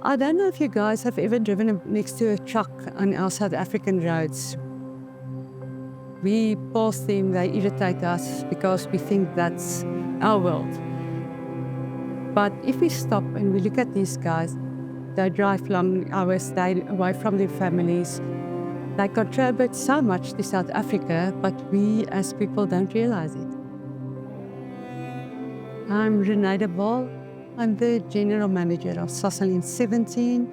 I don't know if you guys have ever driven next to a truck on our South African roads. We pass them, they irritate us because we think that's our world. But if we stop and we look at these guys, they drive long hours, they're away from their families. They contribute so much to South Africa, but we as people don't realize it. I'm Renee De Waal. I'm the General Manager of Sasol N17.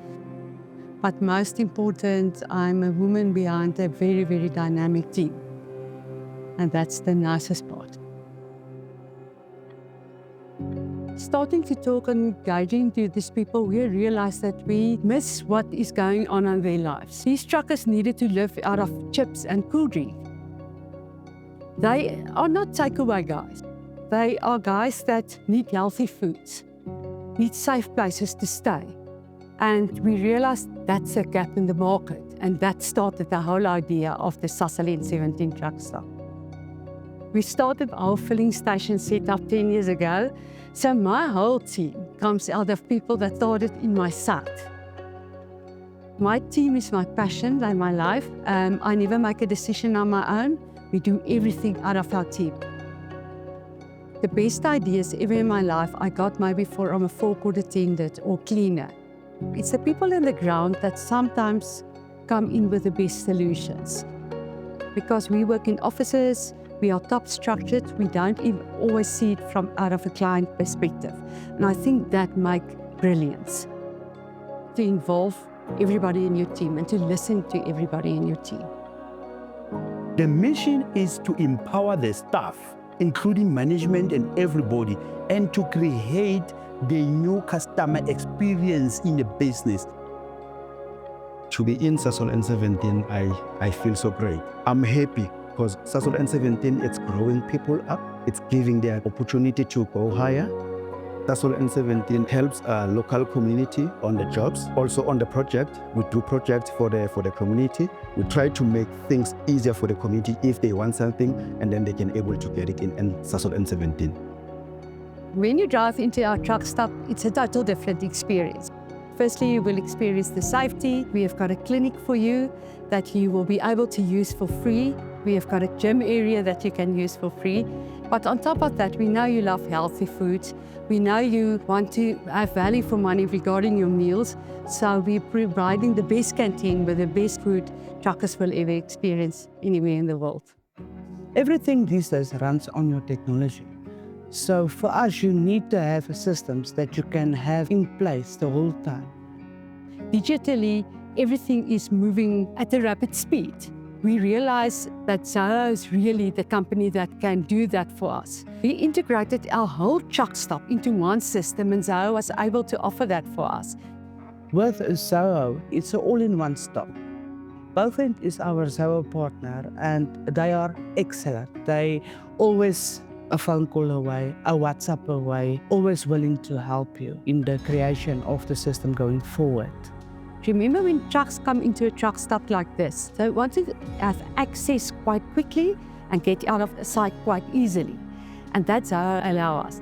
But most important, I'm a woman behind a very, very dynamic team. And that's the nicest part. Starting to talk and engaging to these people, we realized that we miss what is going on in their lives. These truckers needed to live out of chips and cool drink. They are not takeaway guys. They are guys that need healthy foods, need safe places to stay. And we realized that's a gap in the market. And that started the whole idea of the Sasol N17 truck stop. We started our filling station set up 10 years ago. So my whole team comes out of people that started in my site. My team is my passion and my life. I never make a decision on my own. We do everything out of our team. The best ideas ever in my life I got maybe from a forecourt attendant or cleaner. It's the people on the ground that sometimes come in with the best solutions. Because we work in offices, we are top structured, we don't even always see it from out of a client perspective. And I think that makes brilliance. To involve everybody in your team and to listen to everybody in your team. The mission is to empower the staff, including management and everybody, and to create the new customer experience in the business. To be in Sasol N17, I feel so great. I'm happy because Sasol N17, it's growing people up. It's giving them opportunity to go higher. Sasol N17 helps our local community on the jobs. Also on the project, we do projects for the community. We try to make things easier for the community if they want something, and then they can able to get it in Sasol N17. When you drive into our truck stop, it's a total different experience. Firstly, you will experience the safety. We have got a clinic for you that you will be able to use for free. We have got a gym area that you can use for free. But on top of that, we know you love healthy foods. We know you want to have value for money regarding your meals. So we're providing the best canteen with the best food truckers will ever experience anywhere in the world. Everything these days runs on your technology. So for us, you need to have systems that you can have in place the whole time. Digitally, everything is moving at a rapid speed. We realize that Zoho is really the company that can do that for us. We integrated our whole truck stop into one system, and Zoho was able to offer that for us. With Zoho, it's an all-in-one stop. Bowfend is our Zoho partner, and they are excellent. They always a phone call away, a WhatsApp away, always willing to help you in the creation of the system going forward. Remember when trucks come into a truck stop like this, they want to have access quite quickly and get out of the site quite easily. And that's how it allows us.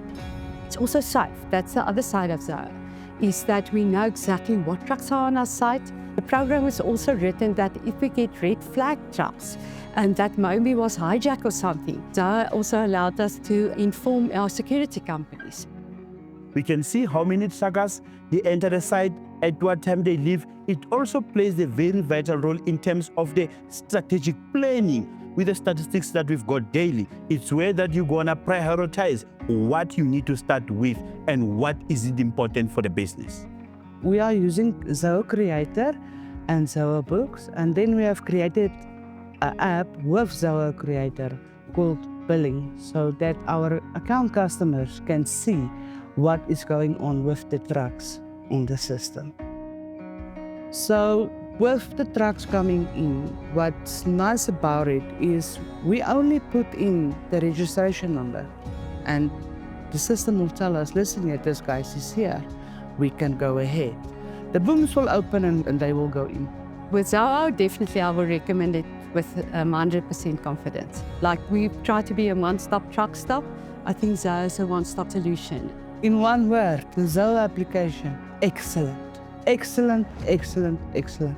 It's also safe. That's the other side of Zoho, is that we know exactly what trucks are on our site. The program is also written that if we get red flag trucks, and that maybe was hijacked or something, Zoho also allowed us to inform our security companies. We can see how many truckers they enter the site, at what time they leave. It also plays a very vital role in terms of the strategic planning with the statistics that we've got daily. It's where that you're gonna prioritize what you need to start with and what is it important for the business. We are using Zoho Creator and Zoho Books, and then we have created an app with Zoho Creator called Billing, so that our account customers can see what is going on with the trucks in the system. So with the trucks coming in, what's nice about it is we only put in the registration number, and the system will tell us, listen here, this guy is here, we can go ahead. The booms will open and they will go in. With Zoho, definitely I would recommend it with 100% confidence. Like we've tried to be a one-stop truck stop, I think Zoho is a one-stop solution. In one word, the Zoho application, excellent. excellent, excellent, excellent.